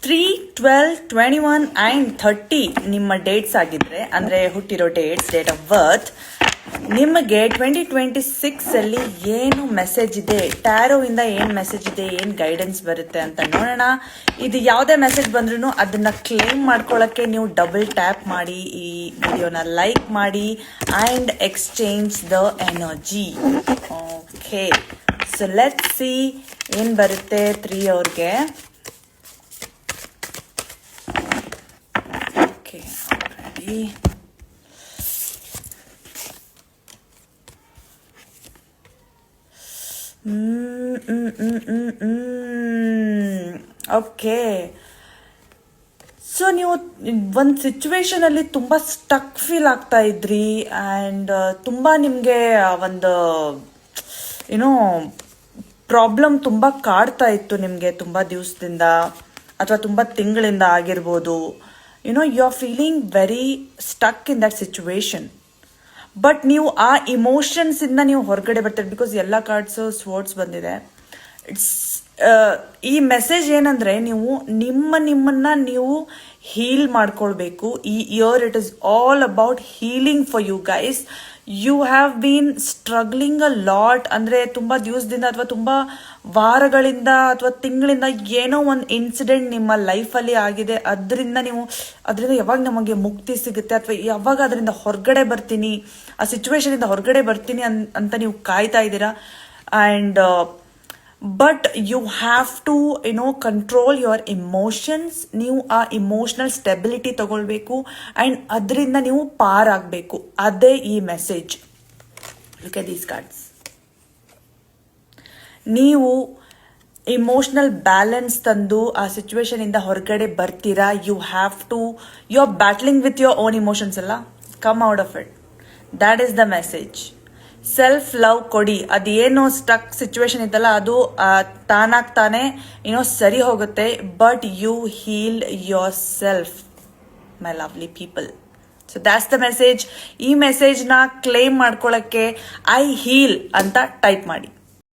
3/12/21 and 30 ನಿಮ್ಮ dates ಆಗಿದ್ರೆ, ಅಂದರೆ ಹುಟ್ಟಿರೋ ಡೇಟ್ಸ್, ಡೇಟ್ ಆಫ್ ಬರ್ತ್, ನಿಮಗೆ 2026 ಏನು ಮೆಸೇಜ್ ಇದೆ, ಟ್ಯಾರೋ ಇಂದ ಏನು ಮೆಸೇಜ್ ಇದೆ, ಏನು ಗೈಡೆನ್ಸ್ ಬರುತ್ತೆ ಅಂತ ನೋಡೋಣ. ಇದು ಯಾವುದೇ ಮೆಸೇಜ್ ಬಂದ್ರೂ ಅದನ್ನ ಕ್ಲೇಮ್ ಮಾಡ್ಕೊಳ್ಳೋಕ್ಕೆ ನೀವು ಡಬಲ್ ಟ್ಯಾಪ್ ಮಾಡಿ, ಈ ವಿಡಿಯೋನ ಲೈಕ್ ಮಾಡಿ and exchange the energy. Okay, so let's see ಏನು ಬರುತ್ತೆ 3 ಅವ್ರಿಗೆ. Okay, already okay. ಸೊ ನೀವು ಒಂದು ಸಿಚುವೇಶನಲ್ಲಿ ತುಂಬ ಸ್ಟಕ್ ಫೀಲ್ ಆಗ್ತಾ ಇದ್ರಿ ಆ್ಯಂಡ್ ತುಂಬ ನಿಮಗೆ ಒಂದು ಏನೋ ಪ್ರಾಬ್ಲಮ್ ತುಂಬ ಕಾಡ್ತಾ ಇತ್ತು ನಿಮಗೆ ತುಂಬ ದಿವಸದಿಂದ ಅಥವಾ ತುಂಬ ತಿಂಗಳಿಂದ ಆಗಿರ್ಬೋದು. You are feeling very stuck in that situation. But ನೀವು ಆ ಇಮೋಷನ್ಸಿಂದ ನೀವು ಹೊರಗಡೆ ಬರ್ತೀರಿ, ಬಿಕಾಸ್ ಎಲ್ಲ ಕಾರ್ಡ್ಸು ಸ್ವೋರ್ಡ್ಸ್ ಬಂದಿದೆ. ಈ ಮೆಸೇಜ್ ಏನಂದ್ರೆ, ನೀವು ನಿಮ್ಮನ್ನ ನೀವು ಹೀಲ್ ಮಾಡ್ಕೊಳ್ಬೇಕು. ಈ year it is all about healing for you guys. You have been struggling a lot. ಅಂದರೆ ತುಂಬ ದಿವಸದಿಂದ ಅಥವಾ ತುಂಬ ವಾರಗಳಿಂದ ಅಥವಾ ತಿಂಗಳಿಂದ ಏನೋ ಒಂದು ಇನ್ಸಿಡೆಂಟ್ ನಿಮ್ಮ ಲೈಫಲ್ಲಿ ಆಗಿದೆ. ಅದರಿಂದ ಯಾವಾಗ ನಮಗೆ ಮುಕ್ತಿ ಸಿಗುತ್ತೆ ಅಥವಾ ಯಾವಾಗ ಅದರಿಂದ ಹೊರಗಡೆ ಬರ್ತೀನಿ, ಆ ಸಿಚುವೇಶನಿಂದ ಹೊರಗಡೆ ಬರ್ತೀನಿ ಅಂತ ನೀವು ಕಾಯ್ತಾ ಇದ್ದೀರಾ. And but you have to control your emotions. ನೀವು ಆ ಇಮೋಷನಲ್ ಸ್ಟೆಬಿಲಿಟಿ ತಗೊಳ್ಬೇಕು ಆ್ಯಂಡ್ ಅದರಿಂದ ನೀವು ಪಾರಾಗಬೇಕು. ಅದೇ ಈ message. Look at these cards. ನೀವು ಇಮೋಷನಲ್ ಬ್ಯಾಲೆನ್ಸ್ ತಂದು ಆ ಸಿಚುವೇಶನ್ ಇಂದ ಹೊರಗಡೆ ಬರ್ತೀರಾ. You are battling with your own emotions ಅಲ್ಲ. Come out of it. That is the message. Self love ಕೊಡಿ. ಅದೇನೋ ಸ್ಟಕ್ ಸಿಚುವೇಶನ್ ಇತ್ತಲ್ಲ, ಅದು ತಾನಾಗ್ ತಾನೇ ಸರಿ ಹೋಗುತ್ತೆ. But you heal yourself, my lovely people. So that's the message. ಈ ಮೆಸೇಜ್ನ ಕ್ಲೇಮ್ ಮಾಡ್ಕೊಳ್ಳೋಕ್ಕೆ ಐ ಹೀಲ್ ಅಂತ ಟೈಪ್ ಮಾಡಿ.